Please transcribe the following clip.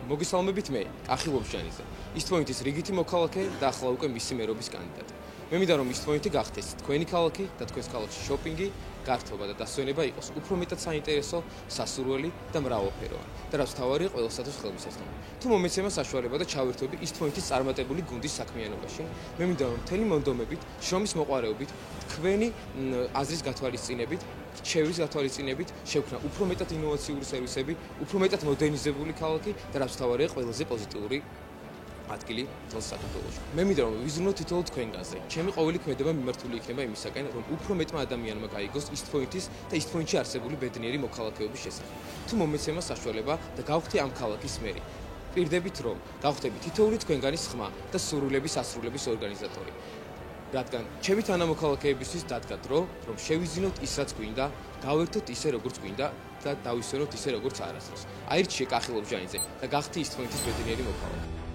მოგესალმებით მე, კახილ ოფშანიძე. East-Point-ის რიგითი მოქალაქე და ახლა უკვე მისი მერობის კანდიდატი. მე მინდა რომ East-Point-ი გახდეს თქვენი ქალაქი და თქვენს ქალაქში შოპინგი, გართობა და დასვენება იყოს უფრო მეტად საინტერესო, სასურველი და მრავალფეროვანი. და რაც თავარია ყველასათვის ხელმისაწვდომი. თუ მომეცემა საშუალება და ჩავერთვები East-Point-ის წარმატებული გუნდის საქმიანობაში, მე მინდა რომ მთელი მონდომებით, შრომის მოყვარეობით, თქვენი აზრის გათვალისწინებით, შევრის გათვალისწინებით შევქმნა უფრო მეტად ინოვაციური სერვისები, უფრო მეტად მოდერნიზებული ქალაქი და რაც თავარია ყველაზე პოზიტიური ადგილი მთელ საქართველოში. მე მინდა რომ ვიზრუნოთ თითოეულ თქვენგანზე. ჩემი ყოველი ქმედება მიმართული იქნება იმისაკენ, რომ უფრო მეტმა ადამიანმა გაიგოს East-Point-ის და East-Point-ში არსებული ბედნიერი მოქალაქეობის შესახებ. თუ მომეცემა საშუალება და გავხდი ამ ქალაქის მერი, პირდებით რომ გავხდები თითოეული თქვენგანის ხმა და სურვილების ასრულების ორგანიზატორი. რადგან ჩემი თანამოქალაქეებისთვის დადგა დრო, რომ შევიზინოთ ის, რაც გვინდა, გავერთოთ ისე, როგორც გვინდა და დავისვენოთ ისე, როგორც არასდროს. აირჩიე კახილ ოფშანიძე და გახდი East-Point-ის ბედნიერი მოქალაქე.